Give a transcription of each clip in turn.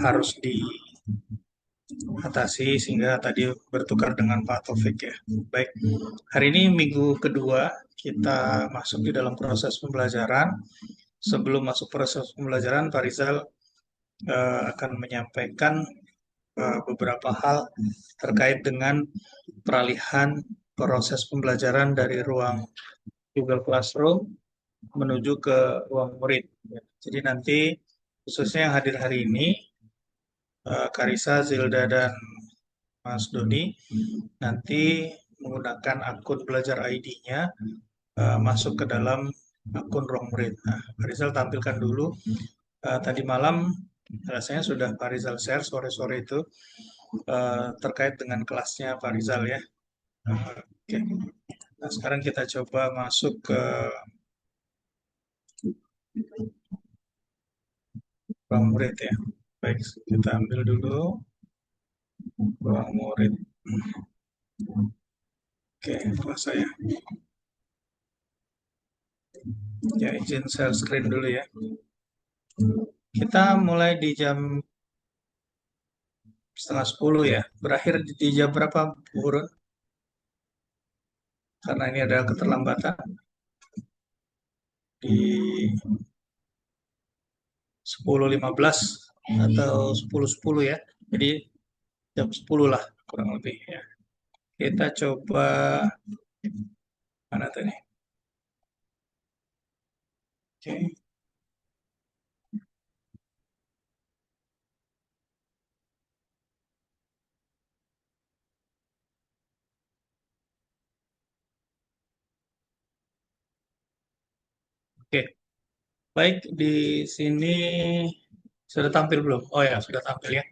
harus diatasi sehingga tadi bertukar dengan Pak Taufik ya. Baik, hari ini minggu kedua kita masuk di dalam proses pembelajaran. Sebelum masuk proses pembelajaran, Pak Rizal akan menyampaikan beberapa hal terkait dengan peralihan proses pembelajaran dari ruang Google Classroom menuju ke ruang murid. Jadi nanti khususnya yang hadir hari ini, Karisa, Zilda, dan Mas Doni nanti menggunakan akun belajar ID-nya masuk ke dalam akun ruang murid. Nah, Pak Rizal tampilkan dulu. Tadi malam rasanya sudah Pak Rizal share sore-sore itu terkait dengan kelasnya Pak Rizal ya. Oke. Nah, sekarang kita coba masuk ke ruang murid ya. Baik, kita ambil dulu ruang murid. Oke, kelas saya. Ya, izin share screen dulu ya. Kita mulai di jam setengah 10 ya. Berakhir di jam berapa, Bu Hurun? Karena ini ada keterlambatan di 10.15 atau 10.10 ya. Jadi jam 10 lah kurang lebih ya. Kita coba mana tadi? Oke. Oke. Baik, di sini sudah tampil belum? Oh ya, sudah tampil ya.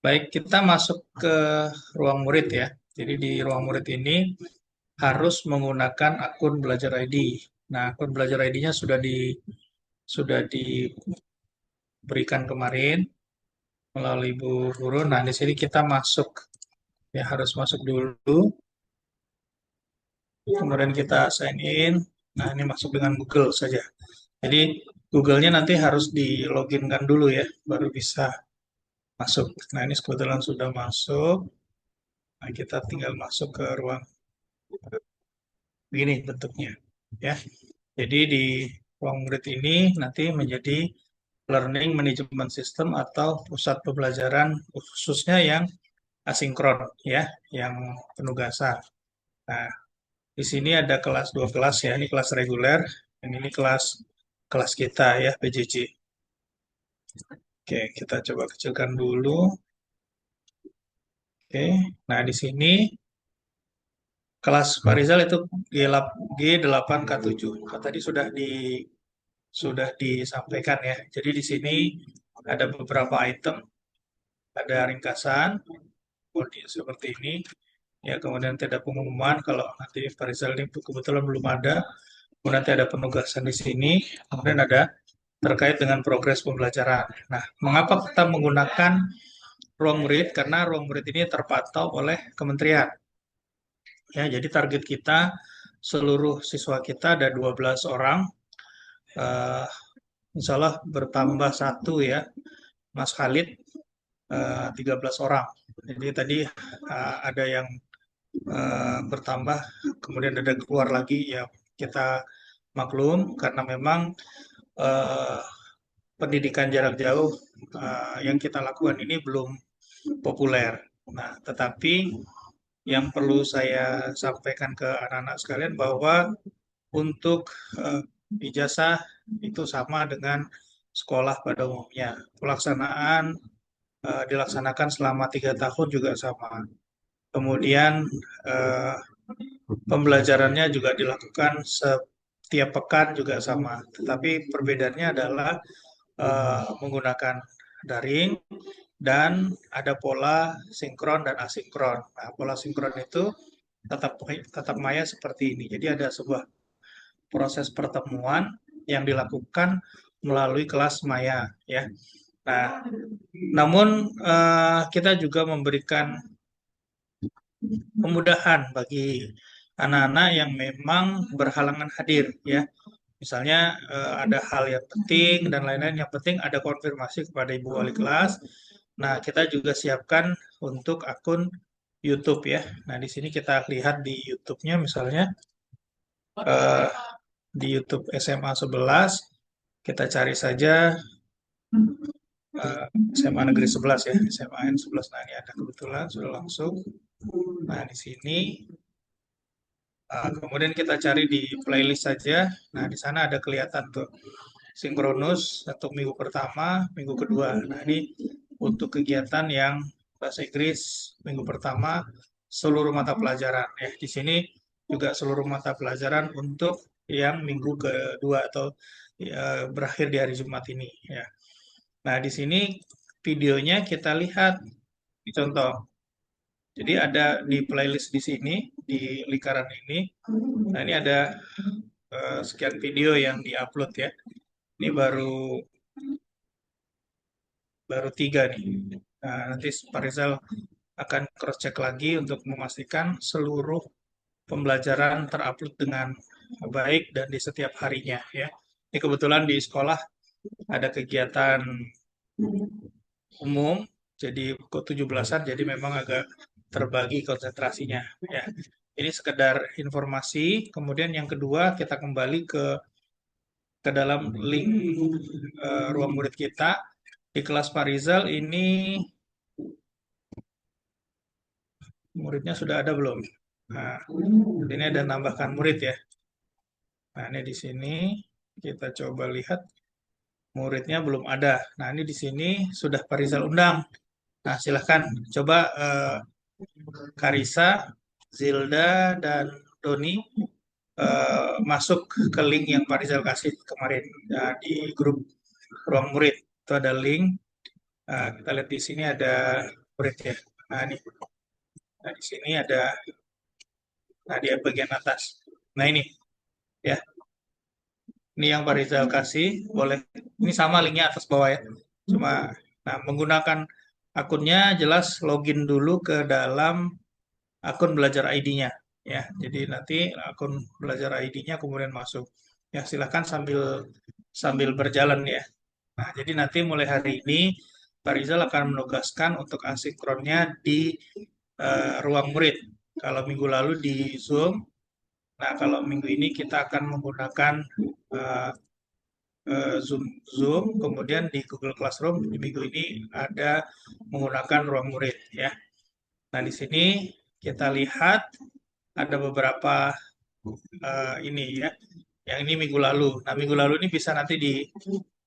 Baik, kita masuk ke ruang murid ya. Jadi di ruang murid ini harus menggunakan akun belajar ID. Nah, akun belajar ID-nya sudah diberikan kemarin melalui Bu Guru. Nah, di sini kita masuk ya harus masuk dulu. Kemudian kita sign in. Nah, ini masuk dengan Google saja. Jadi Google-nya nanti harus di loginkan dulu ya, baru bisa masuk. Nah, ini kebetulan sudah masuk. Nah, kita tinggal masuk ke ruang begini bentuknya ya. Jadi di ruang murid ini nanti menjadi Learning Management System atau pusat pembelajaran khususnya yang asinkron ya, yang penugasan. Nah, di sini ada dua kelas ya, ini kelas reguler dan ini kelas kita ya PJJ. Oke, kita coba kecilkan dulu. Oke, nah di sini kelas Pak Rizal itu G8K7. Nah, tadi sudah disampaikan ya. Jadi di sini ada beberapa item, ada ringkasan, seperti ini. Ya, kemudian nanti ada pengumuman kalau nanti Pak Rizal ini kebetulan belum ada. Kemudian nanti ada penugasan di sini. Kemudian ada terkait dengan progres pembelajaran. Nah, mengapa kita menggunakan ruang murid? Karena ruang murid ini terpantau oleh kementerian. Ya, jadi target kita seluruh siswa kita ada 12 orang. Uh, Insya Allah bertambah satu ya, Mas Khalid 13 orang. Jadi tadi ada yang bertambah, kemudian ada keluar lagi ya kita maklum karena memang uh, pendidikan jarak jauh yang kita lakukan ini belum populer. Nah, tetapi yang perlu saya sampaikan ke anak-anak sekalian bahwa untuk ijazah itu sama dengan sekolah pada umumnya. Pelaksanaan dilaksanakan selama 3 tahun juga sama. Kemudian eh, pembelajarannya juga dilakukan setiap pekan juga sama. Tetapi perbedaannya adalah menggunakan daring dan ada pola sinkron dan asinkron. Nah, pola sinkron itu tetap maya seperti ini. Jadi ada sebuah proses pertemuan yang dilakukan melalui kelas maya ya. Nah, namun kita juga memberikan kemudahan bagi anak-anak yang memang berhalangan hadir ya. Misalnya ada hal yang penting dan lain-lain, yang penting ada konfirmasi kepada ibu wali kelas Nah, kita juga siapkan untuk akun YouTube ya. Nah, di sini kita lihat di YouTube-nya misalnya eh, di YouTube SMA 11, kita cari saja eh, SMA Negeri 11 ya, SMA N 11. Nah, ini ada kebetulan sudah langsung. Nah, di sini kemudian kita cari di playlist saja. Nah, di sana ada kelihatan tuh sinkronus untuk minggu pertama, minggu kedua. Nah, ini untuk kegiatan yang bahasa Inggris minggu pertama seluruh mata pelajaran. Ya, di sini juga seluruh mata pelajaran untuk yang minggu kedua atau ya, berakhir di hari Jumat ini. Ya. Nah, di sini videonya kita lihat di contoh. Jadi ada di playlist di sini, di lingkaran ini. Nah, ini ada sekian video yang diupload ya. Ini baru baru 3 nih. Nah, nanti Pak Rizal akan cross check lagi untuk memastikan seluruh pembelajaran terupload dengan baik dan di setiap harinya ya. Ini kebetulan di sekolah ada kegiatan umum, jadi pukul 17-an, jadi memang agak terbagi konsentrasinya ya. Ini sekedar informasi. Kemudian yang kedua kita kembali ke dalam link ruang murid kita di kelas Pak Rizal ini muridnya sudah ada belum? Nah, ini ada nambahkan murid ya. Nah, ini di sini kita coba lihat muridnya belum ada. Nah, ini di sini sudah Pak Rizal undang. Nah, silahkan coba Karisa, Zilda, dan Doni masuk ke link yang Pak Rizal kasih kemarin ya, di grup ruang murid. Itu ada link. Nah, kita lihat di sini ada murid ya. Nah, ini. Nah, di sini ada, nah di bagian atas. Nah, ini ya. Ini yang Pak Rizal kasih, boleh. Ini sama linknya atas bawah ya. Cuma, nah menggunakan akunnya jelas login dulu ke dalam akun belajar ID-nya. Ya, jadi nanti akun belajar ID-nya kemudian masuk. Ya, silakan sambil sambil berjalan ya. Nah, jadi nanti mulai hari ini Pak Rizal akan menugaskan untuk asinkronnya di ruang murid. Kalau minggu lalu di Zoom, nah kalau minggu ini kita akan menggunakan uh, Zoom, Zoom, kemudian di Google Classroom di minggu ini ada menggunakan ruang murid ya. Nah di sini kita lihat ada beberapa ini ya. Yang ini minggu lalu. Nah minggu lalu ini bisa nanti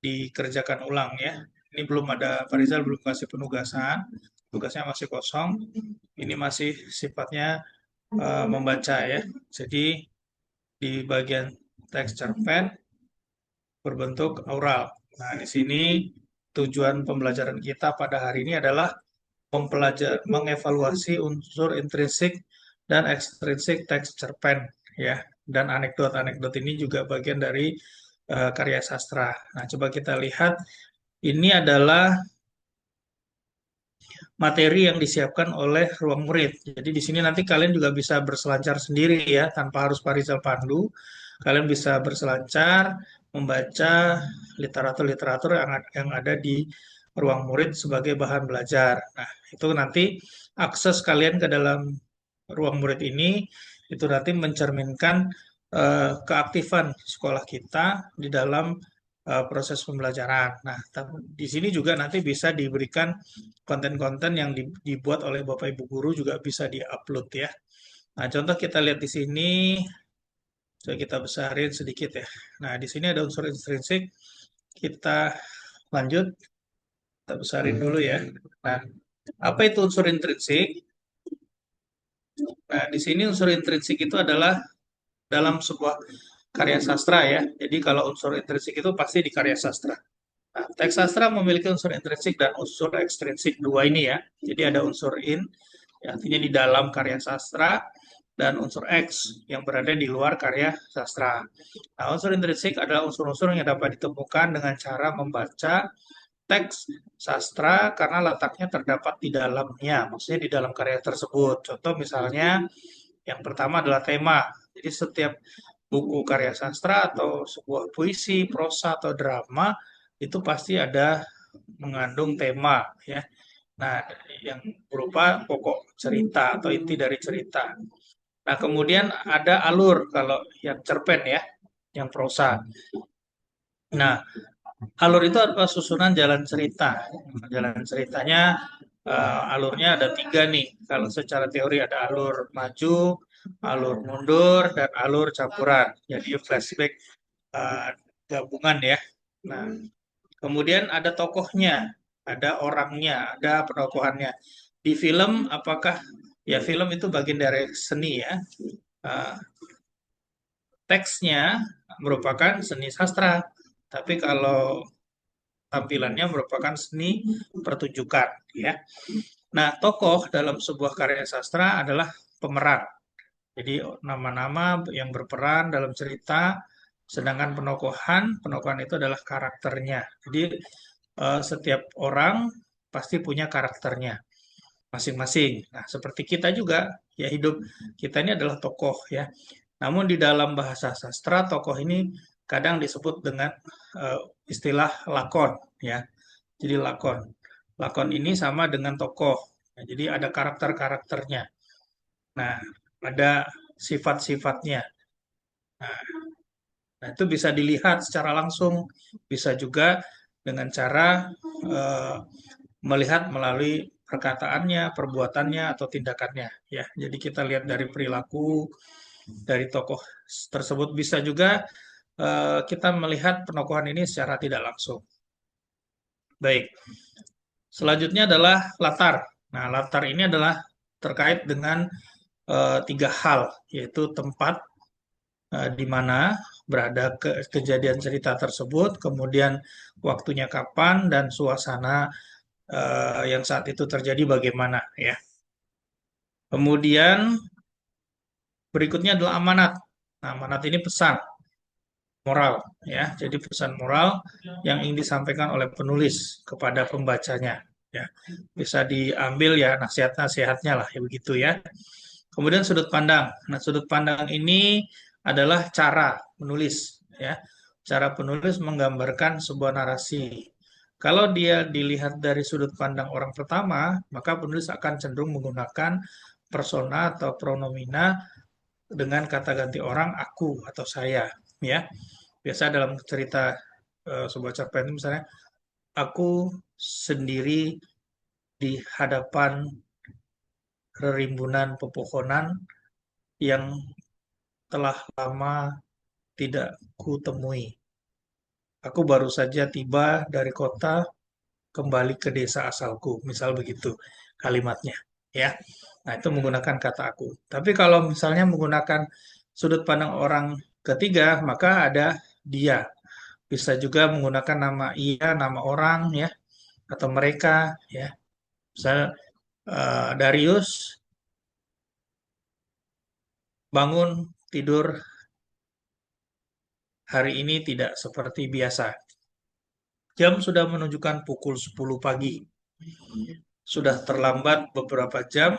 dikerjakan ulang ya. Ini belum ada Pak Rizal belum kasih penugasan, tugasnya masih kosong. Ini masih sifatnya membaca ya. Jadi di bagian text cerpen berbentuk oral. Nah, di sini tujuan pembelajaran kita pada hari ini adalah mengevaluasi unsur intrinsik dan ekstrinsik teks cerpen ya. Dan anekdot-anekdot ini juga bagian dari karya sastra. Nah, coba kita lihat ini adalah materi yang disiapkan oleh ruang murid. Jadi di sini nanti kalian juga bisa berselancar sendiri ya, tanpa harus Pak Rizal pandu. Kalian bisa berselancar, membaca literatur-literatur yang ada di ruang murid sebagai bahan belajar. Nah, itu nanti akses kalian ke dalam ruang murid ini itu nanti mencerminkan keaktifan sekolah kita di dalam proses pembelajaran. Nah, di sini juga nanti bisa diberikan konten-konten yang dibuat oleh Bapak Ibu guru juga bisa diupload ya. Nah, contoh kita lihat di sini, coba kita besarin sedikit ya. Nah, di sini ada unsur intrinsik. Kita lanjut, kita besarin dulu ya. Nah, apa itu unsur intrinsik? Nah, di sini unsur intrinsik itu adalah dalam sebuah karya sastra ya. Jadi kalau unsur intrinsik itu pasti di karya sastra. Nah, teks sastra memiliki unsur intrinsik dan unsur ekstrinsik dua ini ya. Jadi ada unsur in, ya, artinya di dalam karya sastra, dan unsur X yang berada di luar karya sastra. Nah, unsur intrinsik adalah unsur-unsur yang dapat ditemukan dengan cara membaca teks sastra karena letaknya terdapat di dalamnya, maksudnya di dalam karya tersebut. Contoh misalnya yang pertama adalah tema. Jadi setiap buku karya sastra atau sebuah puisi, prosa atau drama itu pasti ada mengandung tema ya. Nah, yang berupa pokok cerita atau inti dari cerita. Nah, kemudian ada alur kalau yang cerpen ya, yang prosa. Nah, alur itu adalah susunan jalan cerita. Jalan ceritanya alurnya ada tiga nih. Kalau secara teori ada alur maju, alur mundur, dan alur campuran. Jadi flashback eh, gabungan ya. Nah, kemudian ada tokohnya, ada orangnya, ada penokohannya. Di film apakah ya film itu bagian dari seni ya. Eh, Teksnya merupakan seni sastra. Tapi kalau tampilannya merupakan seni pertunjukan ya. Nah, tokoh dalam sebuah karya sastra adalah pemeran. Jadi nama-nama yang berperan dalam cerita, sedangkan penokohan itu adalah karakternya. Jadi setiap orang pasti punya karakternya masing-masing. Nah, seperti kita juga, ya hidup kita ini adalah tokoh ya. Namun di dalam bahasa sastra, tokoh ini kadang disebut dengan eh, istilah lakon ya. Jadi lakon. Lakon ini sama dengan tokoh. Nah, jadi ada karakter-karakternya. Nah, ada sifat-sifatnya. Nah, itu bisa dilihat secara langsung, bisa juga dengan cara eh, melihat melalui perkataannya, perbuatannya, atau tindakannya. Ya, jadi kita lihat dari perilaku dari tokoh tersebut. Bisa juga kita melihat penokohan ini secara tidak langsung. Baik, selanjutnya adalah latar. Nah, latar ini adalah terkait dengan tiga hal, yaitu tempat di mana berada kejadian cerita tersebut, kemudian waktunya kapan, dan suasana yang saat itu terjadi bagaimana ya. Kemudian berikutnya adalah amanat. Nah, amanat ini pesan moral ya. Jadi pesan moral yang ingin disampaikan oleh penulis kepada pembacanya ya. Bisa diambil ya nasihat-nasihatnya lah ya begitu ya. Kemudian sudut pandang. Nah, sudut pandang ini adalah cara menulis ya. Cara penulis menggambarkan sebuah narasi. Kalau dia dilihat dari sudut pandang orang pertama, maka penulis akan cenderung menggunakan persona atau pronomina dengan kata ganti orang aku atau saya ya. Biasa dalam cerita sebuah cerpen itu misalnya aku sendiri di hadapan rerimbunan pepohonan yang telah lama tidak kutemui. Aku baru saja tiba dari kota kembali ke desa asalku, misal begitu kalimatnya, ya. Nah, itu menggunakan kata aku. Tapi kalau misalnya menggunakan sudut pandang orang ketiga, maka ada dia. Bisa juga menggunakan nama ia, nama orang, ya, atau mereka, ya. Misal Darius bangun tidur hari ini tidak seperti biasa. Jam sudah menunjukkan pukul 10 pagi. Sudah terlambat beberapa jam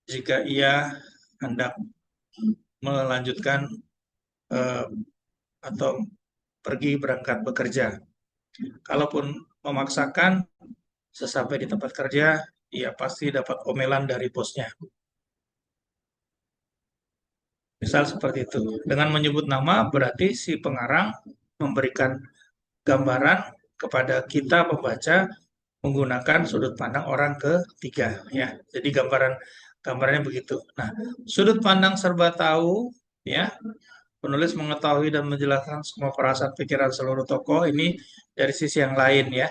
jika ia hendak melanjutkan eh, atau pergi berangkat bekerja. Kalaupun memaksakan sesampai di tempat kerja, ia pasti dapat omelan dari bosnya. Misal seperti itu. Dengan menyebut nama berarti si pengarang memberikan gambaran kepada kita pembaca menggunakan sudut pandang orang ketiga ya. Jadi gambarannya begitu. Nah, sudut pandang serba tahu ya. Penulis mengetahui dan menjelaskan semua perasaan pikiran seluruh tokoh ini dari sisi yang lain ya.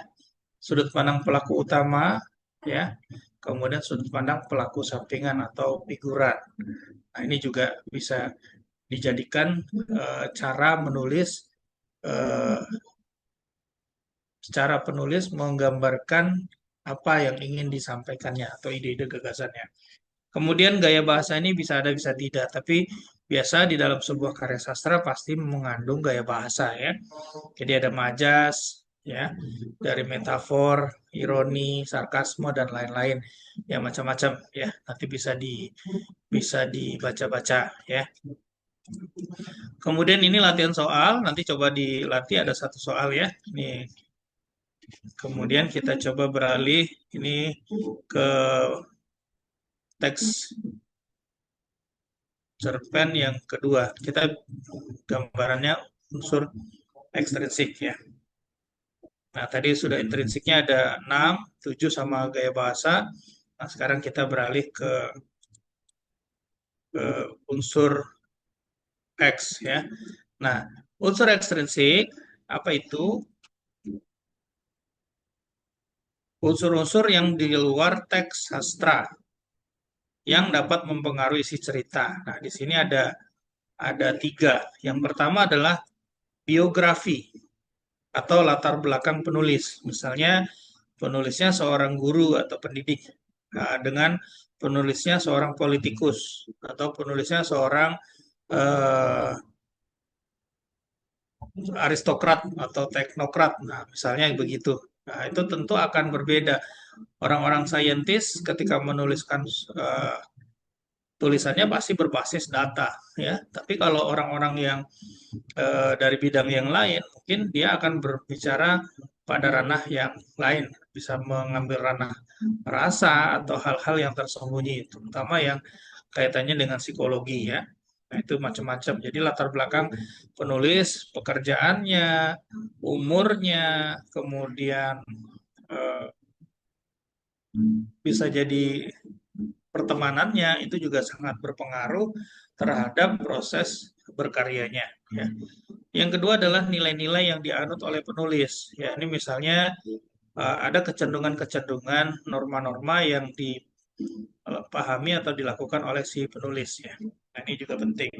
Sudut pandang pelaku utama ya. Kemudian sudut pandang pelaku sampingan atau figuran. Nah, ini juga bisa dijadikan cara menulis eh, secara penulis menggambarkan apa yang ingin disampaikannya atau ide-ide gagasannya. Kemudian gaya bahasa ini bisa ada bisa tidak, tapi biasa di dalam sebuah karya sastra pasti mengandung gaya bahasa ya. Jadi ada majas ya, dari metafor, ironi, sarkasme dan lain-lain. Ya macam-macam ya. Nanti bisa dibaca-baca ya. Kemudian ini latihan soal, nanti coba dilatih ada satu soal ya. Ini Kemudian kita coba beralih ini ke teks cerpen yang kedua. Kita gambarannya unsur ekstrinsik ya. Nah, tadi sudah intrinsiknya ada 6, 7 sama gaya bahasa. Nah, sekarang kita beralih ke unsur X ya. Nah, unsur ekstrinsik apa itu? Unsur-unsur yang di luar teks sastra yang dapat mempengaruhi isi cerita. Nah, di sini ada 3. Yang pertama adalah biografi atau latar belakang penulis. Misalnya penulisnya seorang guru atau pendidik, dengan penulisnya seorang politikus atau penulisnya seorang eh, aristokrat atau teknokrat. Nah, misalnya begitu. Nah, itu tentu akan berbeda. Orang-orang saintis ketika menuliskan tulisannya pasti berbasis data, ya. Tapi kalau orang-orang yang dari bidang yang lain, mungkin dia akan berbicara pada ranah yang lain, bisa mengambil ranah rasa atau hal-hal yang tersembunyi, terutama yang kaitannya dengan psikologi ya. Nah, itu macam-macam. Jadi latar belakang penulis, pekerjaannya, umurnya, kemudian eh, bisa jadi pertemanannya itu juga sangat berpengaruh terhadap proses berkaryanya. Ya. Yang kedua adalah nilai-nilai yang dianut oleh penulis. Ya, ini misalnya ada kecenderungan-kecenderungan norma-norma yang dipahami atau dilakukan oleh si penulis. Ya. Nah, ini juga penting.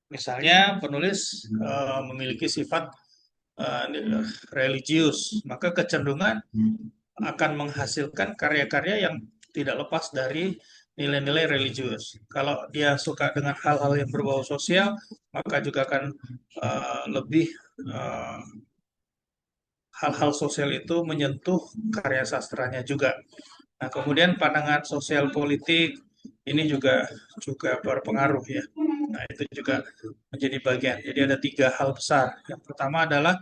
Misalnya penulis memiliki sifat uh, religius, maka kecenderungan akan menghasilkan karya-karya yang tidak lepas dari nilai-nilai religius. Kalau dia suka dengan hal-hal yang berbau sosial, maka juga akan lebih uh, hal-hal sosial itu menyentuh karya sastranya juga. Nah, kemudian pandangan sosial politik ini juga berpengaruh ya. Nah, itu juga menjadi bagian. Jadi ada 3 hal besar. Yang pertama adalah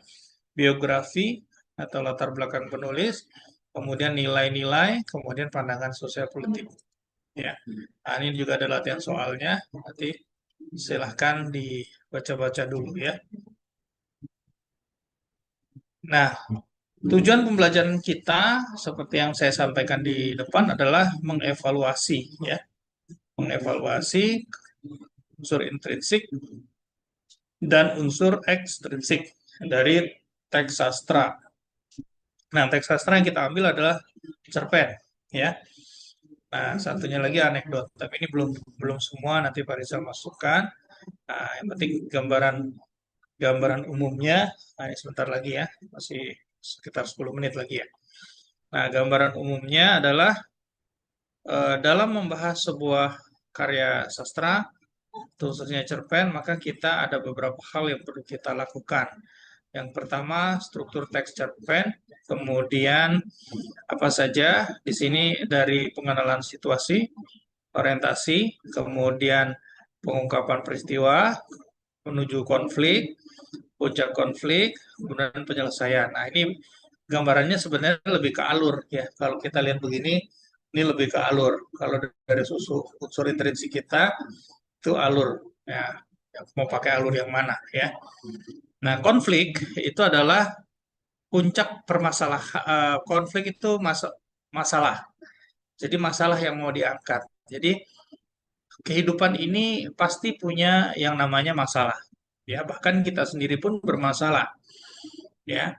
biografi atau latar belakang penulis, kemudian nilai-nilai, kemudian pandangan sosial politik. Ya, nah, ini juga ada latihan soalnya. Nanti silahkan dibaca-baca dulu ya. Nah, tujuan pembelajaran kita seperti yang saya sampaikan di depan adalah mengevaluasi ya, mengevaluasi unsur intrinsik dan unsur ekstrinsik dari teks sastra. Nah, teks sastra yang kita ambil adalah cerpen ya. Nah, satunya lagi anekdot, tapi ini belum belum semua, nanti Pak Rizal masukkan. Nah, yang penting gambaran gambaran umumnya. Nah, ini sebentar lagi ya, masih sekitar 10 menit lagi ya. Nah, gambaran umumnya adalah dalam membahas sebuah karya sastra, khususnya cerpen, maka kita ada beberapa hal yang perlu kita lakukan. Yang pertama, struktur teks cerpen, kemudian apa saja di sini dari pengenalan situasi, orientasi, kemudian pengungkapan peristiwa, menuju konflik, puncak konflik, kemudian penyelesaian. Nah, ini gambarannya sebenarnya lebih ke alur ya. Kalau kita lihat begini, ini lebih ke alur. Kalau dari unsur intrinsik kita itu alur ya. Mau pakai alur yang mana ya. Nah, konflik itu adalah puncak permasalahan. Konflik itu masalah. Jadi masalah yang mau diangkat. Jadi kehidupan ini pasti punya yang namanya masalah. Ya, bahkan kita sendiri pun bermasalah. Ya,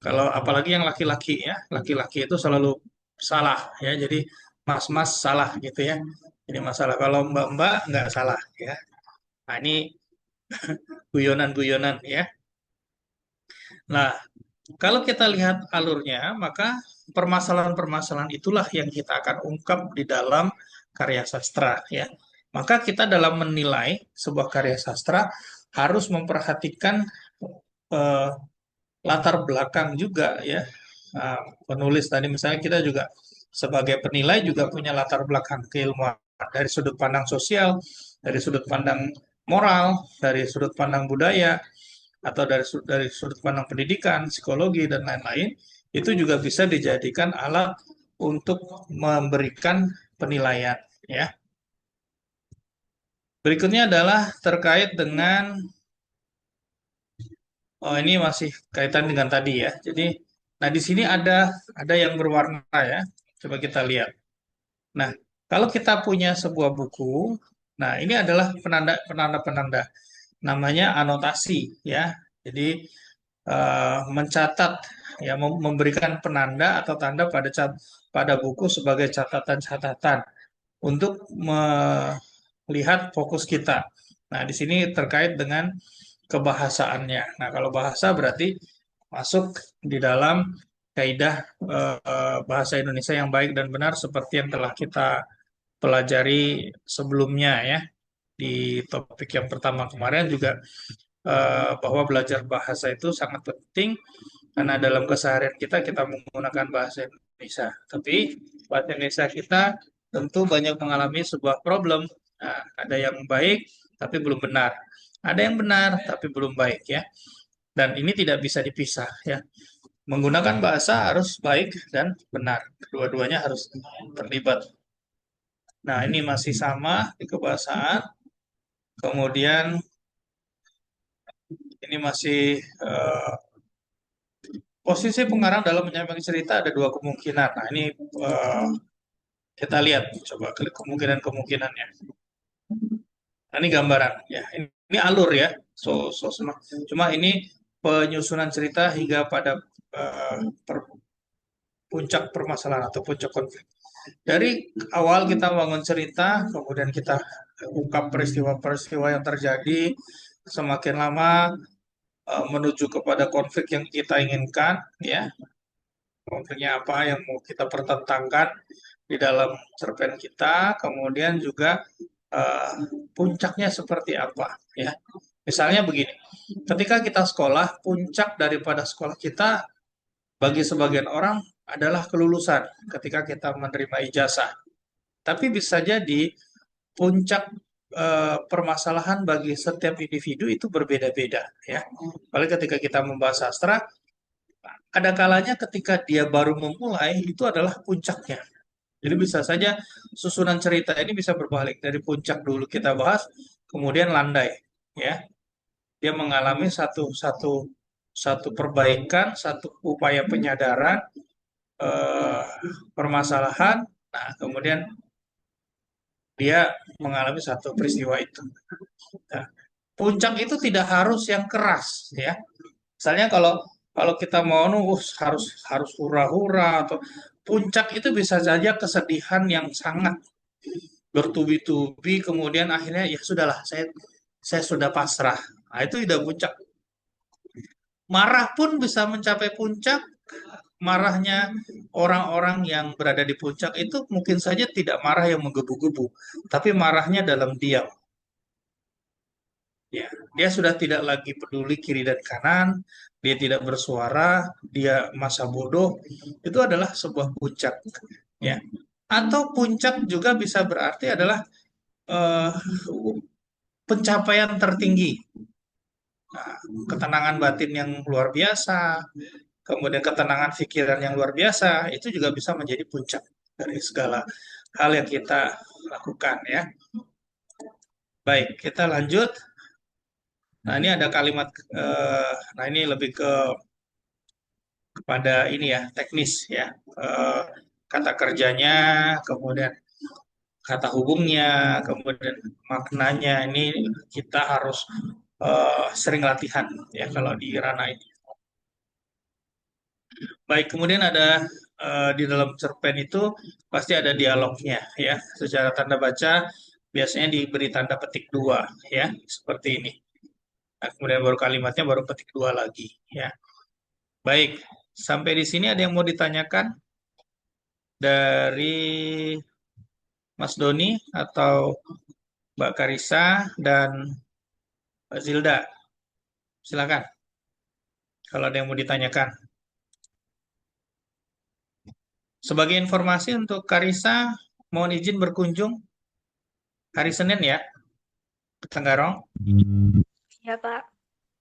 kalau apalagi yang laki-laki ya, laki-laki itu selalu salah ya. Jadi mas-mas salah gitu ya. Jadi masalah. Kalau mbak-mbak nggak salah ya. Nah, ini guyonan-guyonan ya. Nah, kalau kita lihat alurnya, maka permasalahan-permasalahan itulah yang kita akan ungkap di dalam karya sastra ya. Maka kita dalam menilai sebuah karya sastra harus memperhatikan eh, latar belakang juga ya. Nah, penulis tadi misalnya kita juga sebagai penilai juga punya latar belakang keilmuan dari sudut pandang sosial, dari sudut pandang moral, dari sudut pandang budaya, atau dari sudut pandang pendidikan, psikologi dan lain-lain. itu juga bisa dijadikan alat untuk memberikan penilaian, ya. Berikutnya adalah terkait dengan, oh ini masih kaitan dengan tadi ya. Jadi, nah di sini ada yang berwarna ya. Coba kita lihat. Nah, kalau kita punya sebuah buku, nah ini adalah penanda-penanda, namanya anotasi ya. Jadi mencatat ya, memberikan penanda atau tanda pada buku sebagai catatan-catatan untuk melihat fokus kita. Nah, di sini terkait dengan kebahasaannya. Nah, kalau bahasa berarti masuk di dalam kaidah bahasa Indonesia yang baik dan benar seperti yang telah kita pelajari sebelumnya ya. Di topik yang pertama kemarin juga bahwa belajar bahasa itu sangat penting karena dalam keseharian kita menggunakan bahasa Indonesia. Tapi bahasa Indonesia kita tentu banyak mengalami sebuah problem. Nah, ada yang baik tapi belum benar. Ada yang benar tapi belum baik ya. Dan ini tidak bisa dipisah ya. Menggunakan bahasa harus baik dan benar. Kedua-duanya harus terlibat. Nah, ini masih sama di kebahasaan. Kemudian ini masih posisi pengarang dalam menyampaikan cerita ada dua kemungkinan. Nah, ini eh, kita lihat, coba klik kemungkinan-kemungkinannya. Nah, ini gambaran ya. Ini alur ya. Cuma ini penyusunan cerita hingga pada eh, per- puncak permasalahan atau puncak konflik. Dari awal kita bangun cerita, kemudian kita ungkap peristiwa-peristiwa yang terjadi, semakin lama menuju kepada konflik yang kita inginkan, ya. Konfliknya apa yang mau kita pertentangkan di dalam cerpen kita, kemudian juga eh, puncaknya seperti apa, ya. Misalnya begini, ketika kita sekolah, puncak daripada sekolah kita bagi sebagian orang adalah kelulusan ketika kita menerima ijazah. Tapi bisa jadi puncak permasalahan bagi setiap individu itu berbeda-beda, ya. Apalagi ketika kita membahas sastra, ada kalanya ketika dia baru memulai itu adalah puncaknya. Jadi bisa saja susunan cerita ini bisa berbalik dari puncak dulu kita bahas, kemudian landai, ya. Dia mengalami satu satu satu perbaikan, satu upaya penyadaran eh, permasalahan. Nah, kemudian dia mengalami satu peristiwa itu. Nah, puncak itu tidak harus yang keras, ya. Misalnya kalau kalau kita mau harus harus hura-hura atau puncak itu bisa saja kesedihan yang sangat bertubi-tubi kemudian akhirnya ya sudahlah saya sudah pasrah. Nah, itu tidak puncak. Marah pun bisa mencapai puncak. Marahnya orang-orang yang berada di puncak itu mungkin saja tidak marah yang menggebu-gebu, tapi marahnya dalam diam. Ya, dia sudah tidak lagi peduli kiri dan kanan, dia tidak bersuara, dia masa bodoh. Itu adalah sebuah puncak, ya. Atau puncak juga bisa berarti adalah eh, pencapaian tertinggi. Nah, ketenangan batin yang luar biasa, kemudian ketenangan pikiran yang luar biasa, itu juga bisa menjadi puncak dari segala hal yang kita lakukan, ya. Baik, kita lanjut. Nah, ini ada kalimat, nah ini lebih kepada ini ya, teknis ya. Eh, Kata kerjanya, kemudian kata hubungnya, kemudian maknanya, ini kita harus sering latihan ya kalau di ranah ini. Baik, kemudian ada di dalam cerpen itu pasti ada dialognya ya. Secara tanda baca biasanya diberi tanda petik dua ya, seperti ini. Nah, kemudian baru kalimatnya baru petik dua lagi ya. Baik, sampai di sini ada yang mau ditanyakan dari Mas Doni atau Mbak Karisa dan Mbak Zilda. Silakan kalau ada yang mau ditanyakan. Sebagai informasi untuk Karisa, mohon izin berkunjung hari Senin ya, ke Tenggarong. Ya, Pak.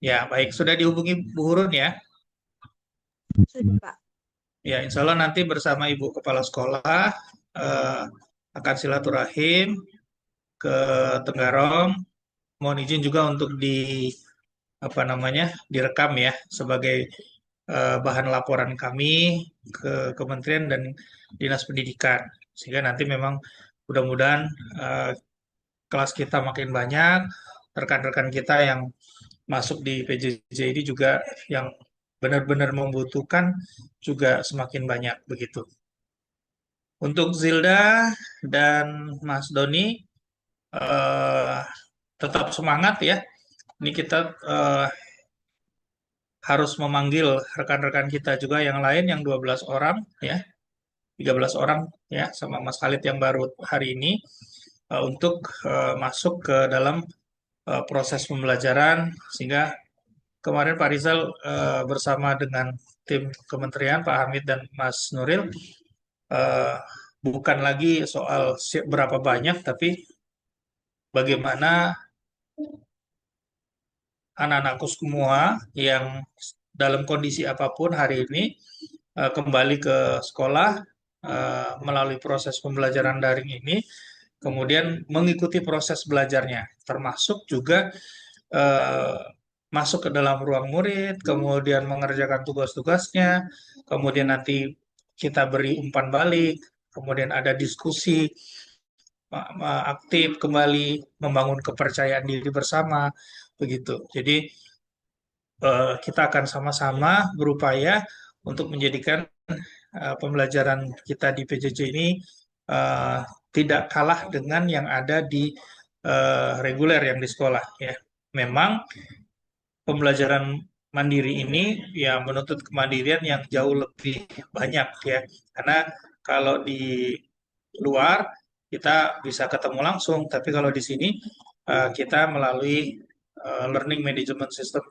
Ya, baik. Sudah dihubungi Bu Hurun ya? Sudah, Pak. Ya, insya Allah nanti bersama Ibu Kepala Sekolah eh, akan silaturahim ke Tenggarong. Mohon izin juga untuk apa namanya direkam ya sebagai bahan laporan kami ke Kementerian dan Dinas Pendidikan. Sehingga nanti memang mudah-mudahan eh, kelas kita makin banyak, rekan-rekan kita yang masuk di PJJ ini juga yang benar-benar membutuhkan juga semakin banyak begitu. Untuk Zilda dan Mas Doni eh, tetap semangat ya. Ini kita harus memanggil rekan-rekan kita juga yang lain yang 12 orang ya, 13 orang ya sama Mas Khalid yang baru hari ini untuk masuk ke dalam proses pembelajaran sehingga kemarin Pak Rizal bersama dengan tim kementerian Pak Hamid dan Mas Nuril eh, bukan lagi soal berapa banyak tapi bagaimana anak-anakku semua yang dalam kondisi apapun hari ini kembali ke sekolah melalui proses pembelajaran daring ini, kemudian mengikuti proses belajarnya, termasuk juga eh, masuk ke dalam ruang murid, kemudian mengerjakan tugas-tugasnya, kemudian nanti kita beri umpan balik, kemudian ada diskusi aktif kembali, membangun kepercayaan diri bersama, begitu. Jadi kita akan sama-sama berupaya untuk menjadikan pembelajaran kita di PJJ ini uh, tidak kalah dengan yang ada di reguler yang di sekolah ya. Memang pembelajaran mandiri ini ya menuntut kemandirian yang jauh lebih banyak ya. Karena kalau di luar kita bisa ketemu langsung, tapi kalau di sini kita melalui learning management system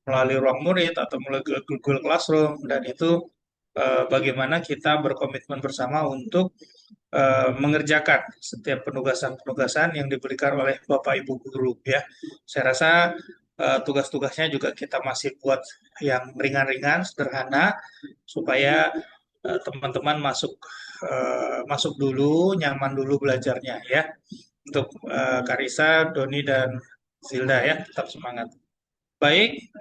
melalui ruang murid atau melalui Google Classroom dan itu bagaimana kita berkomitmen bersama untuk mengerjakan setiap penugasan-penugasan yang diberikan oleh Bapak Ibu guru ya. Saya rasa tugas-tugasnya juga kita masih buat yang ringan-ringan, sederhana supaya teman-teman masuk dulu, nyaman dulu belajarnya ya. Untuk Karisa, Doni dan Zilda ya, tetap semangat. Baik,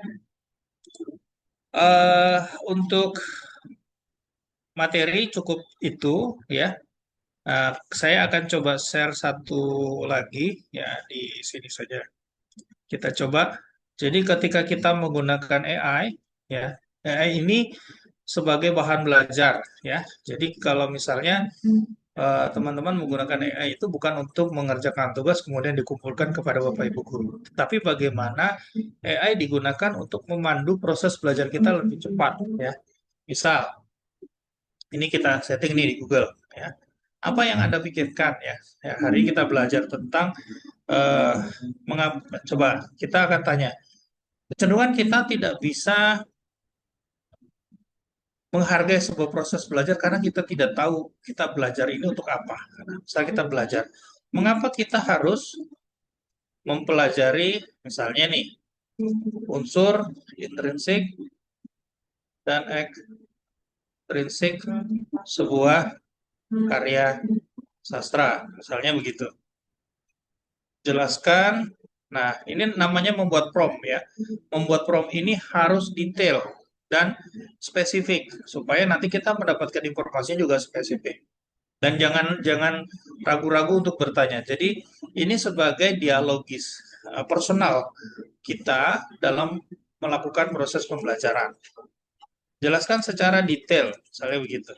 eh untuk materi cukup itu ya. Saya akan coba share satu lagi ya di sini saja. Kita coba. Jadi ketika kita menggunakan AI ya, AI ini sebagai bahan belajar ya. Jadi kalau misalnya teman-teman menggunakan AI itu bukan untuk mengerjakan tugas kemudian dikumpulkan kepada Bapak Ibu guru, tapi bagaimana AI digunakan untuk memandu proses belajar kita lebih cepat ya. Misal ini kita setting nih di Google ya. Apa yang Anda pikirkan ya? Ya, hari ini kita belajar tentang eh, coba kita akan tanya. Kecenderungan kita tidak bisa menghargai sebuah proses belajar karena kita tidak tahu kita belajar ini untuk apa. Misalnya kita belajar, mengapa kita harus mempelajari misalnya nih unsur intrinsik dan ekstrinsik sebuah karya sastra, misalnya begitu. Jelaskan. Nah, ini namanya membuat prompt ya. Membuat prompt ini harus detail dan spesifik supaya nanti kita mendapatkan informasinya juga spesifik. Dan jangan jangan ragu-ragu untuk bertanya. Jadi ini sebagai dialogis personal kita dalam melakukan proses pembelajaran. Jelaskan secara detail, misalnya begitu.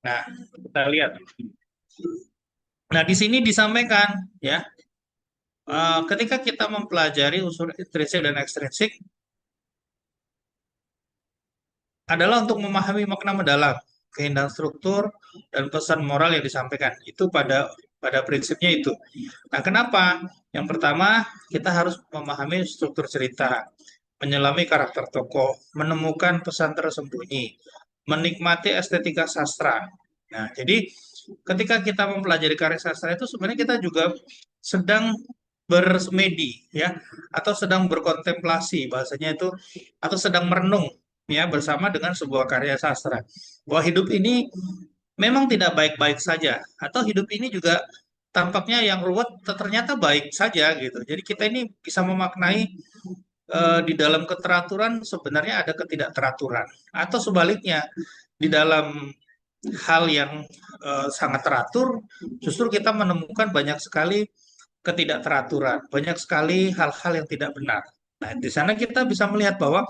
Nah, kita lihat. Nah, di sini disampaikan ya, ketika kita mempelajari unsur intrinsik dan ekstrinsik adalah untuk memahami makna mendalam, keindahan struktur dan pesan moral yang disampaikan. Itu pada prinsipnya itu. Nah, kenapa? Yang pertama, kita harus memahami struktur cerita, menyelami karakter tokoh, menemukan pesan tersembunyi, menikmati estetika sastra. Nah, jadi ketika kita mempelajari karya sastra itu sebenarnya kita juga sedang bersemedi ya atau sedang berkontemplasi bahasanya itu atau sedang merenung ya bersama dengan sebuah karya sastra. Bahwa hidup ini memang tidak baik-baik saja, atau hidup ini juga tampaknya yang ruwet ternyata baik saja gitu. Jadi kita ini bisa memaknai di dalam keteraturan sebenarnya ada ketidakteraturan, atau sebaliknya di dalam hal yang sangat teratur justru kita menemukan banyak sekali ketidakteraturan, banyak sekali hal-hal yang tidak benar. Nah, di sana kita bisa melihat bahwa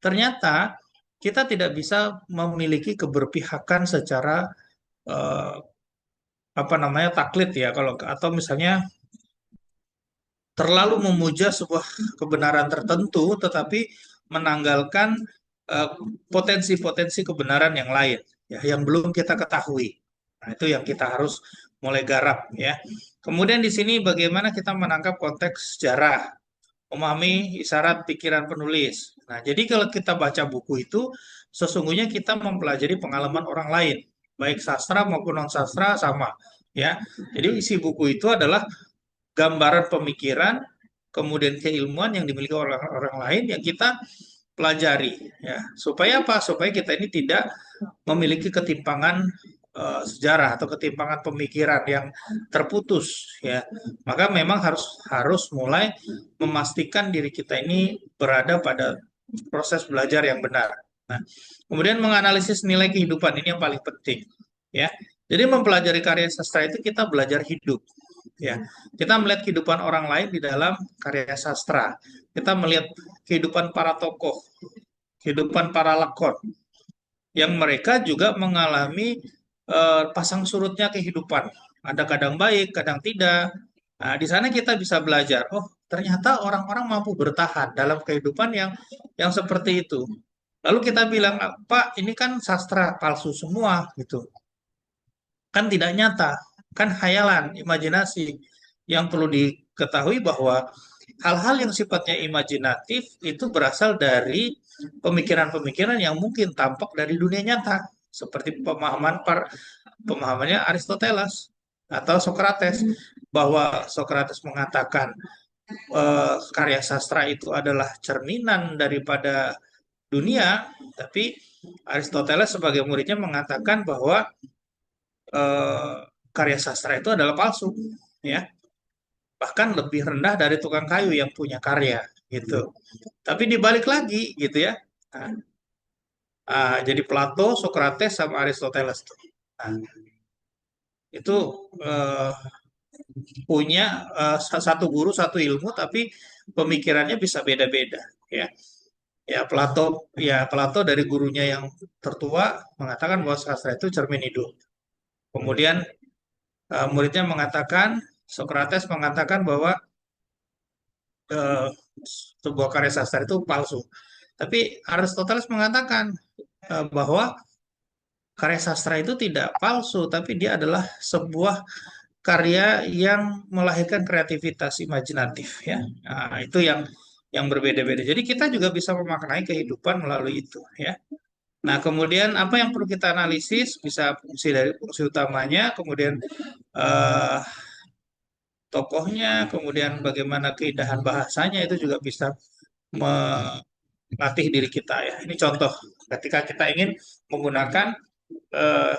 ternyata kita tidak bisa memiliki keberpihakan secara eh, apa namanya taklid ya kalau atau misalnya terlalu memuja sebuah kebenaran tertentu tetapi menanggalkan eh, potensi-potensi kebenaran yang lain ya yang belum kita ketahui. Nah, itu yang kita harus mulai garap ya. Kemudian di sini bagaimana kita menangkap konteks sejarah, memahami isyarat pikiran penulis. Nah, jadi kalau kita baca buku itu sesungguhnya kita mempelajari pengalaman orang lain, baik sastra maupun non sastra sama ya. Jadi isi buku itu adalah gambaran pemikiran, kemudian keilmuan yang dimiliki oleh orang lain yang kita pelajari ya. Supaya apa? Supaya kita ini tidak memiliki ketimpangan sejarah atau ketimpangan pemikiran yang terputus ya. Maka memang harus harus mulai memastikan diri kita ini berada pada proses belajar yang benar. Nah, kemudian menganalisis nilai kehidupan ini yang paling penting ya. Jadi mempelajari karya sastra itu kita belajar hidup ya. Kita melihat kehidupan orang lain di dalam karya sastra. Kita melihat kehidupan para tokoh, kehidupan para lakon yang mereka juga mengalami pasang surutnya kehidupan. Ada kadang baik, kadang tidak. Nah, di sana kita bisa belajar, oh, ternyata orang-orang mampu bertahan dalam kehidupan yang seperti itu. Lalu kita bilang, Pak, ini kan sastra palsu semua gitu. Kan tidak nyata, kan khayalan, imajinasi. Yang perlu diketahui bahwa hal-hal yang sifatnya imajinatif itu berasal dari pemikiran-pemikiran yang mungkin tampak dari dunia nyata, seperti pemahamannya Aristoteles atau Socrates, bahwa Socrates mengatakan karya sastra itu adalah cerminan daripada dunia, tapi Aristoteles sebagai muridnya mengatakan bahwa eh, karya sastra itu adalah palsu, ya, bahkan lebih rendah dari tukang kayu yang punya karya, gitu. Tapi dibalik lagi, gitu ya. Nah, jadi Plato, Socrates, sama Aristoteles tuh. Nah, itu eh, punya satu guru, satu ilmu, tapi pemikirannya bisa beda-beda, ya. Ya Plato dari gurunya yang tertua mengatakan bahwa sastra itu cermin hidup. Kemudian muridnya mengatakan, Socrates mengatakan bahwa eh, sebuah karya sastra itu palsu. Tapi Aristoteles mengatakan bahwa karya sastra itu tidak palsu, tapi dia adalah sebuah karya yang melahirkan kreativitas imajinatif ya. Nah, itu yang berbeda-beda. Jadi kita juga bisa memaknai kehidupan melalui itu ya. Nah, kemudian apa yang perlu kita analisis bisa fungsi dari fungsi utamanya, kemudian eh, tokohnya, kemudian bagaimana keindahan bahasanya itu juga bisa melatih diri kita ya. Ini contoh ketika kita ingin menggunakan eh,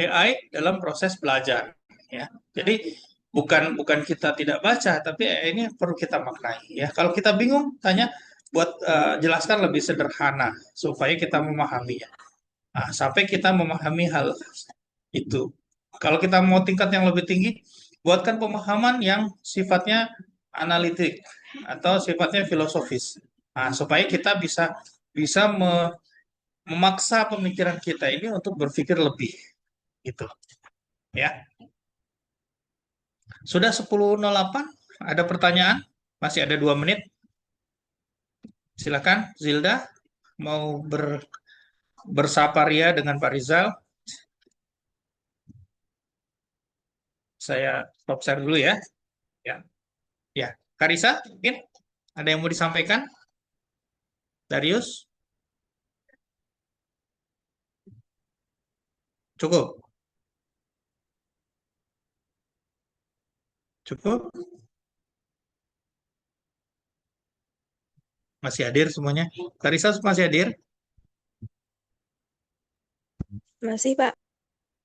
AI dalam proses belajar ya. Jadi bukan bukan kita tidak baca, tapi AI ini perlu kita maknai ya. Kalau kita bingung, tanya buat jelaskan lebih sederhana supaya kita memahaminya. Nah, sampai kita memahami hal itu. Kalau kita mau tingkat yang lebih tinggi, buatkan pemahaman yang sifatnya analitik atau sifatnya filosofis. Nah, supaya kita bisa bisa memaksa pemikiran kita ini untuk berpikir lebih gitu ya. Sudah 10.08, ada pertanyaan? Masih ada 2 menit. Silakan Zilda mau bersaparia dengan Pak Rizal. Saya stop share dulu ya. Ya, ya. Karisa, mungkin ada yang mau disampaikan? Darius, cukup, cukup. Masih hadir semuanya. Karisa masih hadir? Masih, Pak.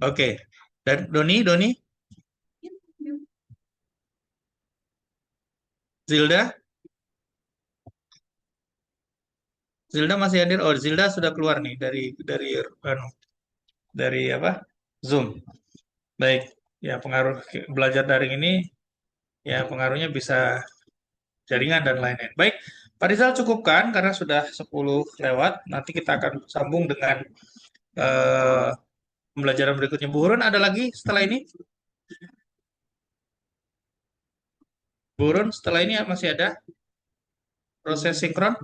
Oke. Dan Doni, Zilda, Zilda masih hadir. Oh, Zilda sudah keluar nih dari anu, dari apa? Zoom. Baik. Ya, pengaruh belajar daring ini ya pengaruhnya bisa jaringan dan lain-lain. Baik, Pak Rizal cukupkan karena sudah 10 lewat. Nanti kita akan sambung dengan eh, pembelajaran berikutnya. Bu Hurun ada lagi setelah ini? Bu Hurun setelah ini masih ada proses sinkron?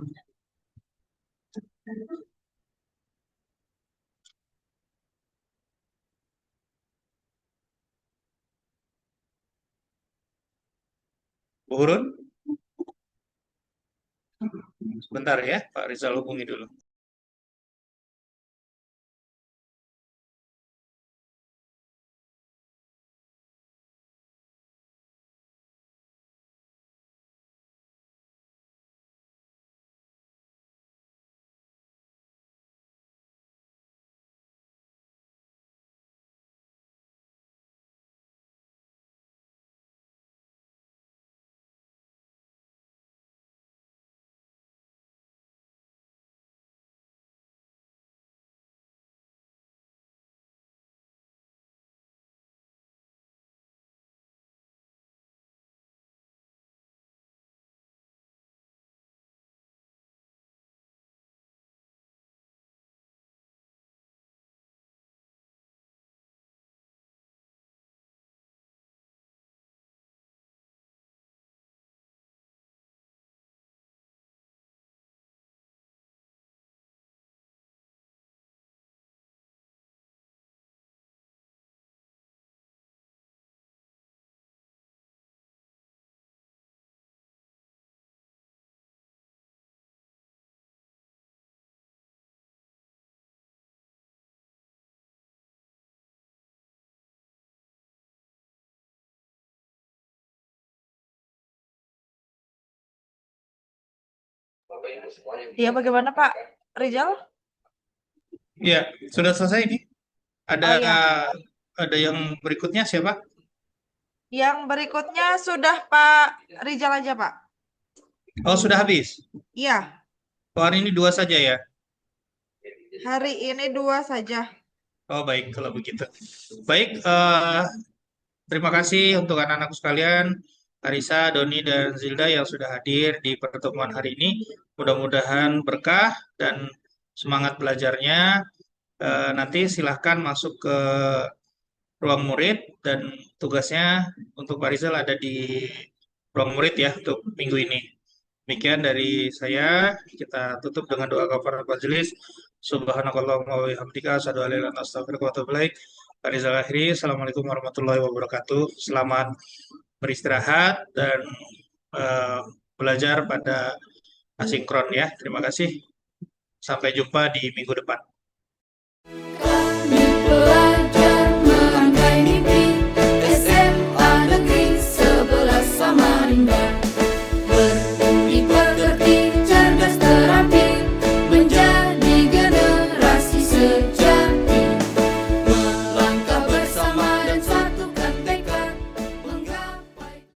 Bu Hurun? Sebentar ya, Pak Rizal hubungi dulu. Iya, bagaimana Pak Rizal? Ya, sudah selesai ini. Ada Oh iya, yang berikutnya siapa? yang berikutnya sudah Pak Rizal aja, Pak. Oh, sudah habis. Iya, Oh, hari ini dua saja ya. hari ini dua saja. Oh, baik kalau begitu. Baik, terima kasih untuk anak-anakku sekalian, Arisa, Doni, dan Zilda yang sudah hadir di pertemuan hari ini. Mudah-mudahan berkah dan semangat belajarnya. Nanti silahkan masuk ke ruang murid dan tugasnya untuk Pak Rizal ada di ruang murid ya untuk minggu ini. Demikian dari saya, kita tutup dengan doa kafaratul majelis. Subhanakallahumma wa bihamdika asyhadu an la ilaha illa anta astaghfiruka wa atubu ilaik. Pak Rizal akhiri, Assalamualaikum warahmatullahi wabarakatuh. Selamat beristirahat dan eh, belajar pada asinkron ya. Terima kasih. Sampai jumpa di minggu depan.